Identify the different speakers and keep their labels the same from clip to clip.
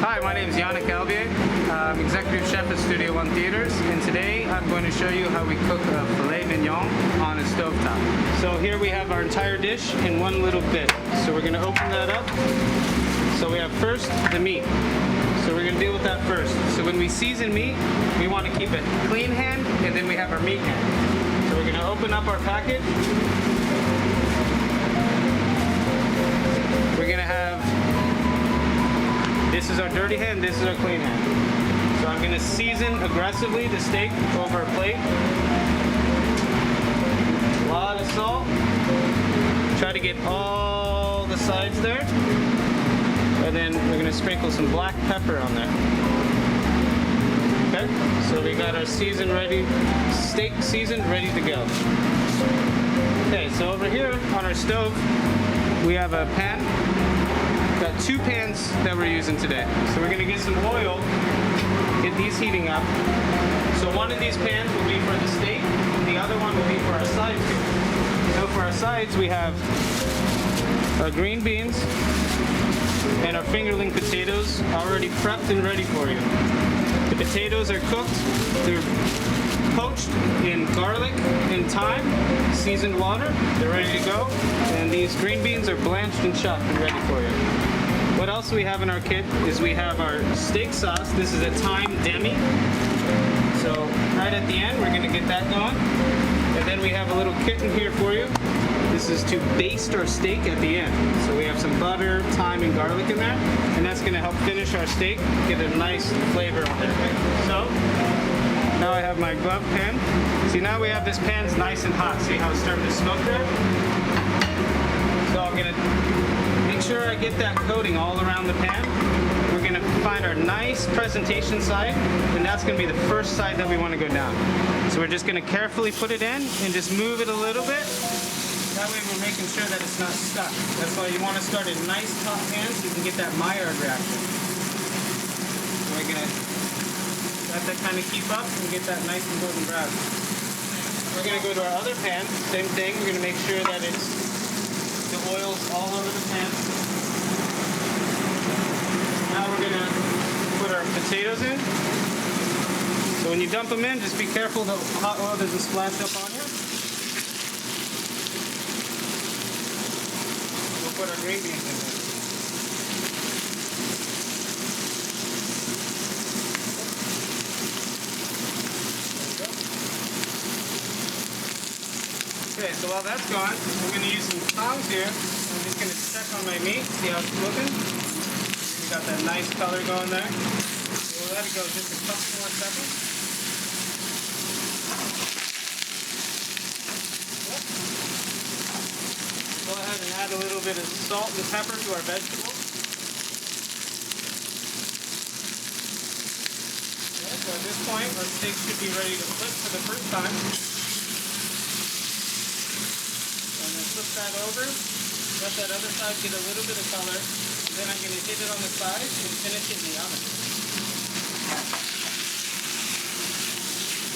Speaker 1: Hi, my name is Yannick Albier. I'm executive chef at Studio One Theaters, and today I'm going to show you how we cook a filet mignon on a stovetop. So here we have our entire dish in one little bit. So we're going to open that up. So we have first the meat. So we're going to deal with that first. So when we season meat, we want to keep it clean hand, and then we have our meat hand. So we're going to open up our package. We're going to have, this is our dirty hand, this is our clean hand. So I'm going to season aggressively the steak over a plate. A lot of salt. Try to get all the sides there. And then we're going to sprinkle some black pepper on there. Okay, so we got our steak seasoned, ready to go. Okay, so over here on our stove, we have a pan. Got two pans that we're using today. So we're gonna get some oil, get these heating up. So one of these pans will be for the steak, and the other one will be for our sides here. So for our sides, we have our green beans and our fingerling potatoes already prepped and ready for you. The potatoes are cooked. They're poached in garlic and thyme, seasoned water. They're ready to go. And these green beans are blanched and chopped and ready for you. What else we have in our kit is we have our steak sauce. This is a thyme demi. So right at the end, we're gonna get that going. And then we have a little kit in here for you. This is to baste our steak at the end. So we have some butter, thyme, and garlic in there. And that's gonna help finish our steak, get a nice flavor on there. So now I have my glove pan. See, now we have this pan's nice and hot. See how it's starting to smoke there? So I'm gonna make sure I get that coating all around the pan. We're gonna find our nice presentation side, and that's gonna be the first side that we wanna go down. So we're just gonna carefully put it in and just move it a little bit. That way we're making sure that it's not stuck. That's why you wanna start a nice hot pan so you can get that Maillard reaction. We're gonna let that kind of keep up and get that nice and golden brown. We're gonna go to our other pan, same thing. We're gonna make sure that the oil's all over the pan. Now we're gonna put our potatoes in. So when you dump them in, just be careful the hot oil doesn't splash up on you. We'll put our green beans in there. Okay, so while that's going, we're going to use some tongs here. I'm just going to check on my meat, see how it's looking. We got that nice color going there. So we'll let it go just a couple more seconds. Go ahead and add a little bit of salt and pepper to our vegetables. Okay, so at this point, our steak should be ready to flip for the first time. Flip that over, let that other side get a little bit of color, and then I'm going to hit it on the side and finish it in the oven.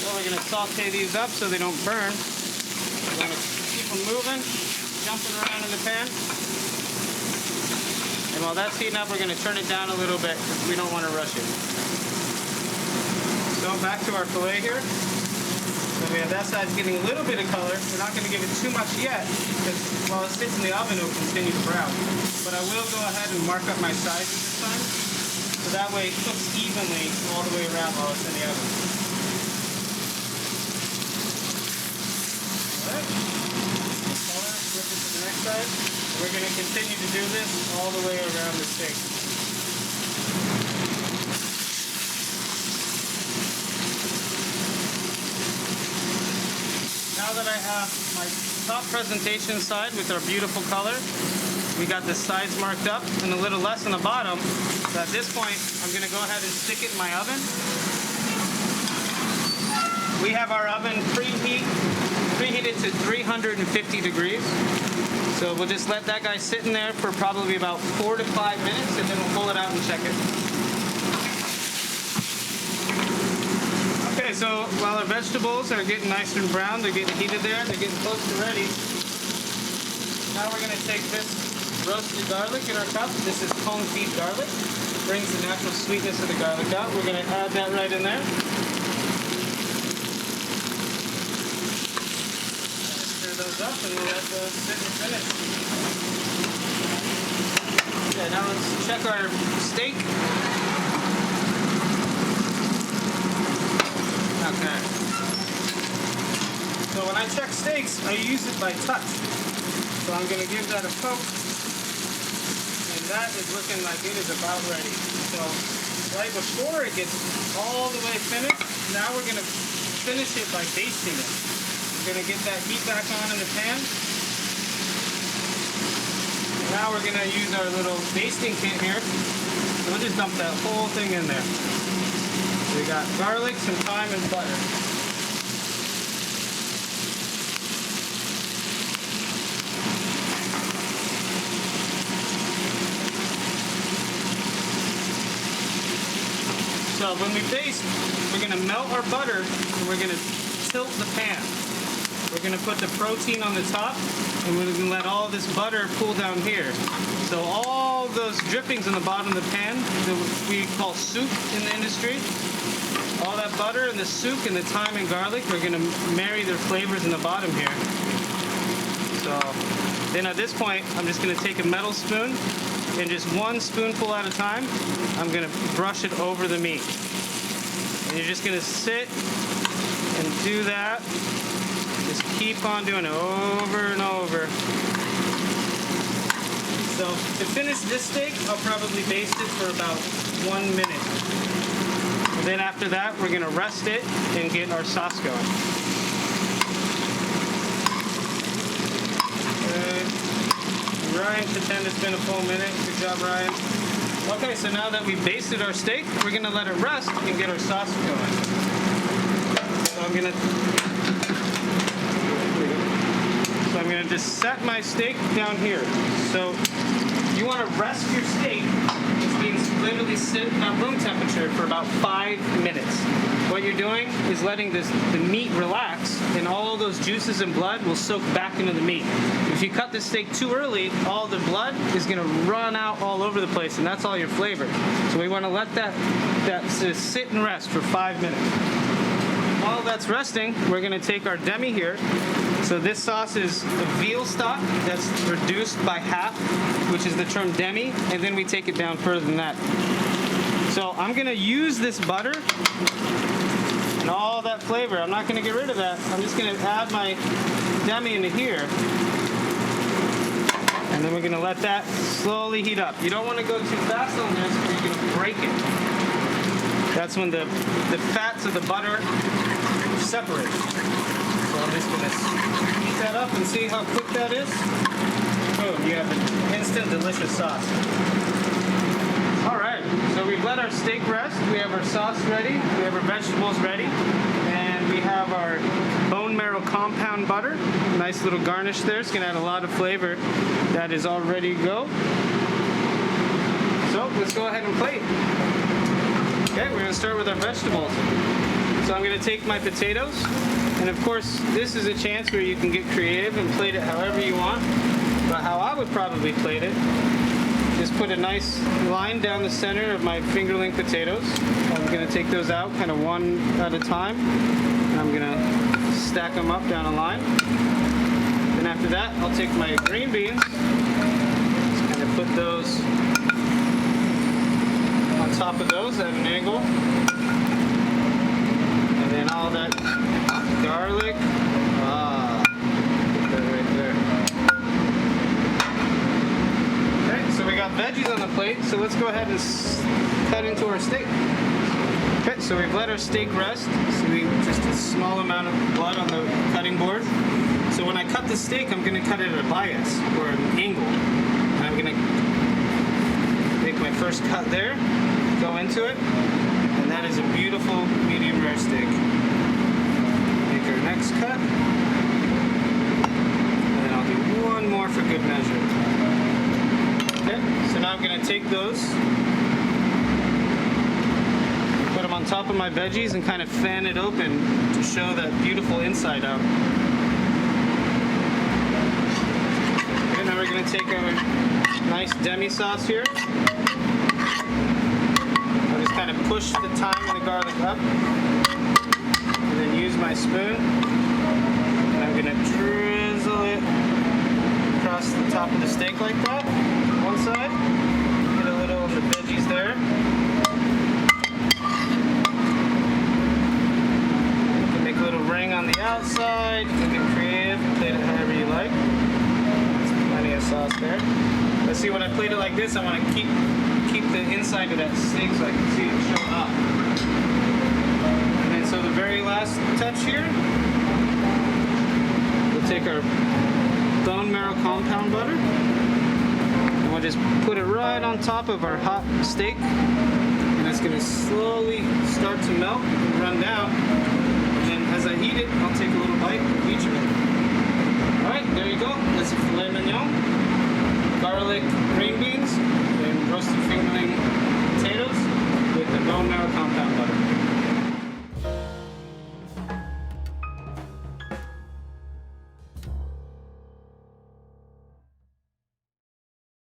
Speaker 1: So we're going to saute these up so they don't burn. We're going to keep them moving, jumping around in the pan. And while that's heating up, we're going to turn it down a little bit because we don't want to rush it. So back to our filet here. So we have that side getting a little bit of color. We're not going to give it too much yet because while it sits in the oven, it will continue to brown. But I will go ahead and mark up my sides this time. So that way it cooks evenly all the way around while it's in the oven. Alright. Color, flip it to the next side. We're going to continue to do this all the way around the steak. Now that I have my top presentation side with our beautiful color, we got the sides marked up and a little less on the bottom. So at this point, I'm going to go ahead and stick it in my oven. We have our oven preheated to 350 degrees. So we'll just let that guy sit in there for probably about 4 to 5 minutes, and then we'll pull it out and check it. Okay, so while our vegetables are getting nice and brown, they're getting heated there, they're getting close to ready. Now we're going to take this roasted garlic in our cup. This is confit garlic. brings the natural sweetness of the garlic out. We're going to add that right in there. Stir those up and we'll let those sit and finish. Okay, now let's check our steak. Okay. So when I check steaks, I use it by touch. So I'm going to give that a poke. And that is looking like it is about ready. So right before it gets all the way finished, now we're going to finish it by basting it. We're going to get that heat back on in the pan. Now we're going to use our little basting kit here. So we'll just dump that whole thing in there. We got garlic, some thyme, and butter. So when we baste, we're going to melt our butter and we're going to tilt the pan. We're going to put the protein on the top and we're going to let all this butter pool down here. So all those drippings in the bottom of the pan that we call soup in the industry, all that butter and the soup and the thyme and garlic, we're going to marry their flavors in the bottom here. So then at this point, I'm just going to take a metal spoon and just one spoonful at a time, I'm going to brush it over the meat. And you're just going to sit and do that. Just keep on doing it over and over. So to finish this steak, I'll probably baste it for about 1 minute. And then after that, we're going to rest it and get our sauce going. Good. Ryan, pretend it's been a full minute. Good job, Ryan. Okay, so now that we've basted our steak, we're going to let it rest and get our sauce going. So I'm going to just set my steak down here. So you want to rest your steak, which means literally sit at room temperature for about 5 minutes. What you're doing is letting the meat relax, and all those juices and blood will soak back into the meat. If you cut the steak too early, all the blood is going to run out all over the place, and that's all your flavor. So we want to let that sit and rest for 5 minutes. While that's resting, we're going to take our demi here. So this sauce is a veal stock that's reduced by half, which is the term demi, and then we take it down further than that. So I'm going to use this butter and all that flavor. I'm not going to get rid of that. I'm just going to add my demi into here. And then we're going to let that slowly heat up. You don't want to go too fast on this or you're going to break it. That's when the fats of the butter separate. So I'm just going to heat that up and see how quick that is. Boom, you have an instant delicious sauce. All right, so we've let our steak rest. We have our sauce ready. We have our vegetables ready. And we have our bone marrow compound butter. Nice little garnish there. It's going to add a lot of flavor. That is all ready to go. So let's go ahead and plate. Okay, we're going to start with our vegetables. So I'm going to take my potatoes, and of course this is a chance where you can get creative and plate it however you want, but how I would probably plate it is put a nice line down the center of my fingerling potatoes. I'm going to take those out kind of one at a time, and I'm going to stack them up down a line. Then after that, I'll take my green beans, just kind of put those on top of those at an angle. And then all that garlic, put that right there. Okay, so we got veggies on the plate, so let's go ahead and cut into our steak. Okay, so we've let our steak rest. See, just a small amount of blood on the cutting board. So when I cut the steak, I'm going to cut it at a bias, or an angle. And I'm going to make my first cut there, go into it, and that is a beautiful medium rare steak. Make our next cut, and then I'll do one more for good measure. Okay, so now I'm going to take those, put them on top of my veggies, and kind of fan it open to show that beautiful inside out. Okay, now we're going to take our nice demi sauce here. push the thyme and the garlic up, and then use my spoon, and I'm gonna drizzle it across the top of the steak like that. One side, get a little of the veggies there. You can make a little ring on the outside. You can get creative, plate it however you like. There's plenty of sauce there. But see, when I plate it like this, I want to keep the inside of that steak so I can see it show up. And then so the very last touch here, we'll take our bone marrow compound butter and we'll just put it right on top of our hot steak, and it's going to slowly start to melt and run down. And then as I eat it, I'll take a little bite of each of it. Alright, there you go. That's a filet mignon, garlic, green beans, and roasted fingerling